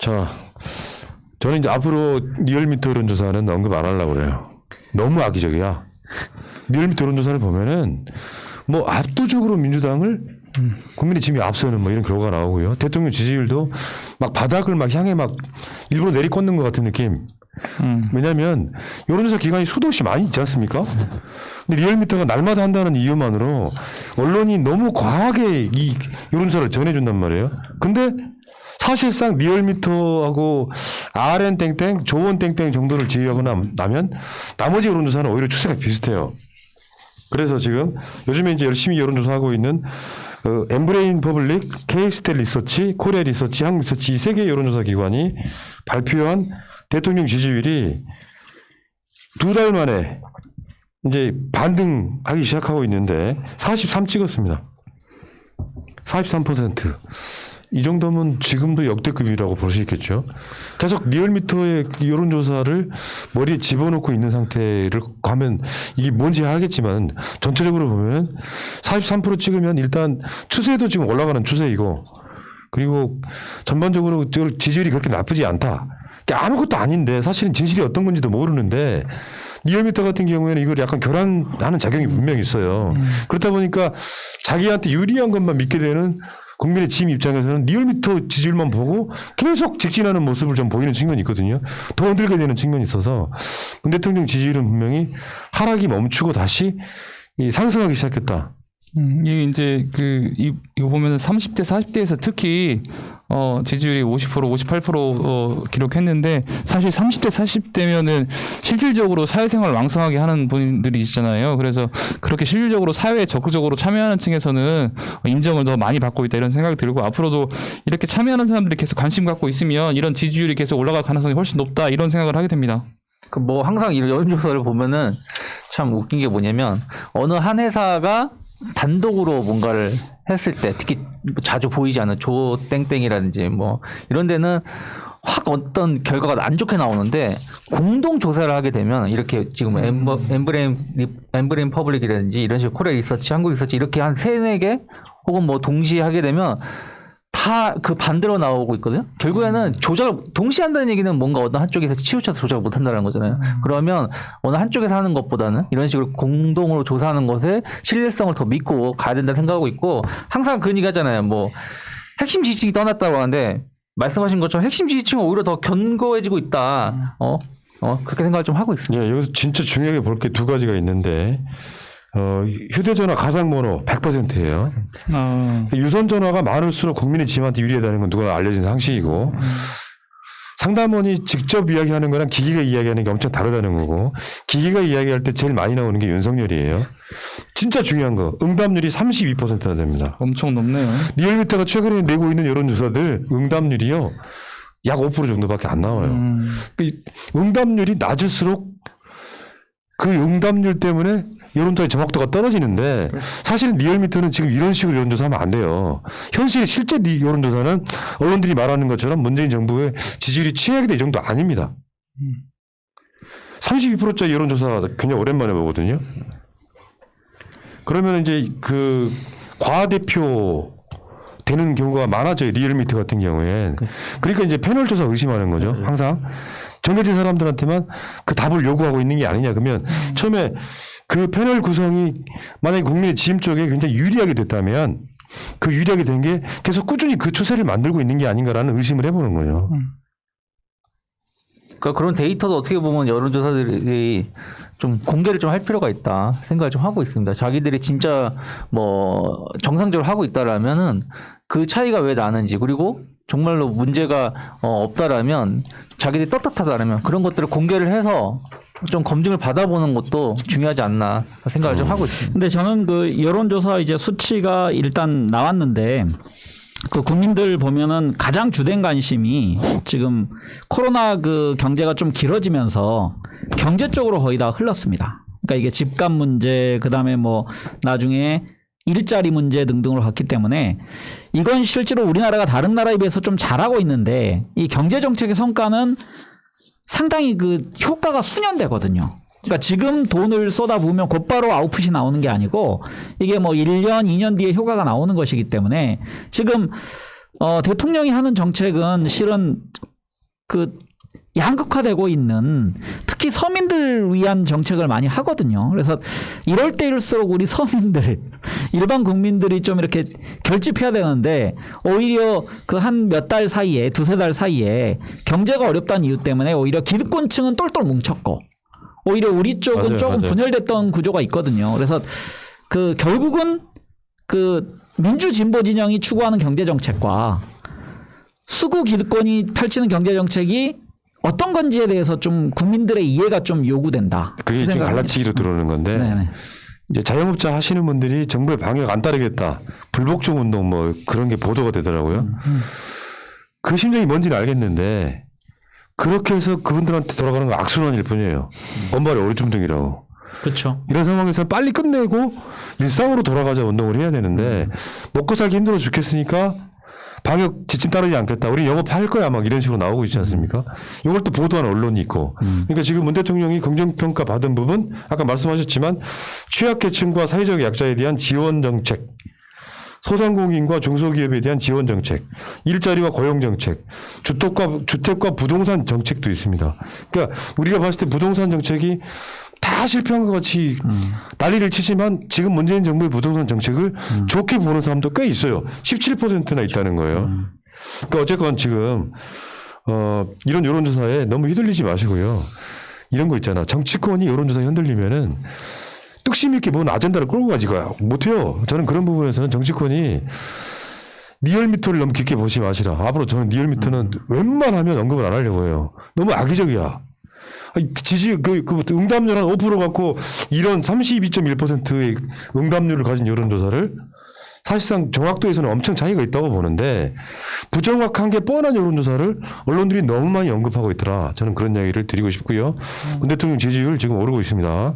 자, 저는 이제 앞으로 리얼미터 여론조사는 언급 안 하려고 그래요. 너무 악의적이야. 리얼미터 여론조사를 보면은 뭐 압도적으로 민주당을 국민의 지금이 앞서는 뭐 이런 결과가 나오고요. 대통령 지지율도 막 바닥을 막 향해 막 일부러 내리꽂는 것 같은 느낌. 왜냐하면 여론조사 기관이 수도 없이 많이 있지 않습니까? 근데 리얼미터가 날마다 한다는 이유만으로 언론이 너무 과하게 이 여론조사를 전해준단 말이에요. 근데 사실상 리얼미터하고 RN 땡땡, 조원 땡땡 정도를 제외하고 나면 나머지 여론조사는 오히려 추세가 비슷해요. 그래서 지금 요즘에 이제 열심히 여론조사하고 있는 엠브레인 퍼블릭, K스텔 리서치, 코리아 리서치, 한국 리서치 이 세 개 여론조사 기관이 발표한 대통령 지지율이 2달 만에 이제 반등하기 시작하고 있는데 43 찍었습니다. 43%. 이 정도면 지금도 역대급이라고 볼 수 있겠죠. 계속 리얼미터의 여론조사를 머리에 집어넣고 있는 상태를 가면 이게 뭔지 알겠지만 전체적으로 보면은 43% 찍으면 일단 추세도 지금 올라가는 추세이고 그리고 전반적으로 지지율이 그렇게 나쁘지 않다. 아무것도 아닌데 사실은 진실이 어떤 건지도 모르는데 리얼미터 같은 경우에는 이걸 약간 교란하는 작용이 분명히 있어요. 그렇다 보니까 자기한테 유리한 것만 믿게 되는 국민의 지임 입장에서는 리얼미터 지지율만 보고 계속 직진하는 모습을 좀 보이는 측면이 있거든요. 더 흔들게 되는 측면이 있어서 문 대통령 지지율은 분명히 하락이 멈추고 다시 상승하기 시작했다. 이게 이제 이거 보면은 30대, 40대에서 특히 지지율이 50%, 58% 기록했는데 사실 30대, 40대면은 실질적으로 사회생활을 왕성하게 하는 분들이 있잖아요. 그래서 그렇게 실질적으로 사회에 적극적으로 참여하는 층에서는 인정을 더 많이 받고 있다 이런 생각이 들고 앞으로도 이렇게 참여하는 사람들이 계속 관심 갖고 있으면 이런 지지율이 계속 올라갈 가능성이 훨씬 높다 이런 생각을 하게 됩니다. 그 뭐 항상 이런 여론조사를 보면은 참 웃긴 게 뭐냐면 어느 한 회사가 단독으로 뭔가를 했을 때 특히 자주 보이지 않는 조땡땡이라든지 뭐 이런 데는 확 어떤 결과가 안 좋게 나오는데 공동 조사를 하게 되면 이렇게 지금 엠브레인 퍼블릭이라든지 이런 식으로 코리아 리서치, 한국 리서치 이렇게 한 3-4개 혹은 뭐 동시에 하게 되면 다 그 반대로 나오고 있거든요. 결국에는 조작을 동시에 한다는 얘기는 뭔가 어떤 한쪽에서 치우쳐서 조작을 못 한다는 거잖아요. 그러면 어느 한쪽에서 하는 것보다는 이런 식으로 공동으로 조사하는 것에 신뢰성을 더 믿고 가야 된다 생각하고 있고 항상 그런 얘기 하잖아요. 뭐 핵심 지지층이 떠났다고 하는데 말씀하신 것처럼 핵심 지지층은 오히려 더 견고해지고 있다. 그렇게 생각을 좀 하고 있습니다. 예, 여기서 진짜 중요하게 볼 게 2가지가 있는데 휴대전화 가상번호 100%예요. 유선전화가 많을수록 국민의 지임한테 유리하다는 건 누가 알려진 상식이고 상담원이 직접 이야기하는 거랑 기기가 이야기하는 게 엄청 다르다는 거고 기기가 이야기할 때 제일 많이 나오는 게 윤석열이에요. 진짜 중요한 거 응답률이 32%나 됩니다. 엄청 높네요. 리얼미터가 최근에 내고 있는 여론조사들 응답률이요. 약 5% 정도밖에 안 나와요. 응답률이 낮을수록 그 응답률 때문에 여론조사의 정확도가 떨어지는데 사실은 리얼미터는 지금 이런 식으로 여론조사하면 안 돼요. 현실의 실제 여론조사는 언론들이 말하는 것처럼 문재인 정부의 지지율이 최악이다 이 정도 아닙니다. 32%짜리 여론조사 굉장히 오랜만에 보거든요. 그러면 이제 그 과대표 되는 경우가 많아져요. 리얼미터 같은 경우엔. 그러니까 이제 패널 조사 의심하는 거죠. 항상. 정해진 사람들한테만 그 답을 요구하고 있는 게 아니냐. 그러면 처음에 그 패널 구성이 만약에 국민의 지임 쪽에 굉장히 유리하게 됐다면 그 유리하게 된 게 계속 꾸준히 그 추세를 만들고 있는 게 아닌가라는 의심을 해보는 거예요. 그러니까 그런 데이터도 어떻게 보면 여론조사들이 좀 공개를 좀 할 필요가 있다 생각을 좀 하고 있습니다. 자기들이 진짜 뭐 정상적으로 하고 있다라면은 그 차이가 왜 나는지 그리고 정말로 문제가 없다라면 자기들이 떳떳하다라면 그런 것들을 공개를 해서 좀 검증을 받아보는 것도 중요하지 않나 생각을 좀 하고 있습니다. 근데 저는 그 여론조사 이제 수치가 일단 나왔는데 그 국민들 보면은 가장 주된 관심이 지금 코로나 그 경제가 좀 길어지면서 경제 쪽으로 거의 다 흘렀습니다. 그러니까 이게 집값 문제 그다음에 뭐 나중에 일자리 문제 등등으로 갔기 때문에 이건 실제로 우리나라가 다른 나라에 비해서 좀 잘하고 있는데 이 경제 정책의 성과는 상당히 그 효과가 수년되거든요. 그러니까 지금 돈을 쏟아부으면 곧바로 아웃풋이 나오는 게 아니고 이게 뭐 1년, 2년 뒤에 효과가 나오는 것이기 때문에 지금 대통령이 하는 정책은 실은 그 양극화되고 있는 특히 서민들 위한 정책을 많이 하거든요. 그래서 이럴 때일수록 우리 서민들 일반 국민들이 좀 이렇게 결집해야 되는데 오히려 그 한 몇 달 사이에 두세 달 사이에 경제가 어렵다는 이유 때문에 오히려 기득권층은 똘똘 뭉쳤고 오히려 우리 쪽은 맞아요, 조금 맞아요. 분열됐던 구조가 있거든요. 그래서 그 결국은 그 민주 진보 진영이 추구하는 경제 정책과 수구 기득권이 펼치는 경제 정책이 어떤 건지에 대해서 좀 국민들의 이해가 좀 요구된다. 그게 지금 생각합니다. 갈라치기로 들어오는 건데 네네. 이제 자영업자 하시는 분들이 정부의 방역 안 따르겠다. 불복종 운동 뭐 그런 게 보도가 되더라고요. 그 심정이 뭔지는 알겠는데 그렇게 해서 그분들한테 돌아가는 건 악순환일 뿐이에요. 원발의 오리줌둥이라고. 그렇죠. 이런 상황에서 빨리 끝내고 일상으로 돌아가자 운동을 해야 되는데 먹고 살기 힘들어 죽겠으니까 방역 지침 따르지 않겠다. 우리 영업할 거야 막 이런 식으로 나오고 있지 않습니까? 이걸 또 보도하는 언론이 있고. 그러니까 지금 문 대통령이 긍정평가 받은 부분 아까 말씀하셨지만 취약계층과 사회적 약자에 대한 지원 정책, 소상공인과 중소기업에 대한 지원 정책, 일자리와 고용 정책, 주택과 부동산 정책도 있습니다. 그러니까 우리가 봤을 때 부동산 정책이 다 실패한 것 같이 난리를 치지만 지금 문재인 정부의 부동산 정책을 좋게 보는 사람도 꽤 있어요. 17%나 있다는 거예요. 그러니까 어쨌건 지금 이런 여론조사에 너무 휘둘리지 마시고요. 이런 거 있잖아. 정치권이 여론조사에 흔들리면은 뚝심 있게 뭔 아젠다를 끌고 가지고 못해요. 저는 그런 부분에서는 정치권이 리얼미터를 너무 깊게 보지 마시라. 앞으로 저는 리얼미터는 웬만하면 언급을 안 하려고 해요. 너무 악의적이야. 지지 그 응답률 한 5% 갖고 이런 32.1%의 응답률을 가진 여론조사를 사실상 정확도에서는 엄청 차이가 있다고 보는데 부정확한 게 뻔한 여론조사를 언론들이 너무 많이 언급하고 있더라. 저는 그런 이야기를 드리고 싶고요. 문 대통령 지지율 지금 오르고 있습니다.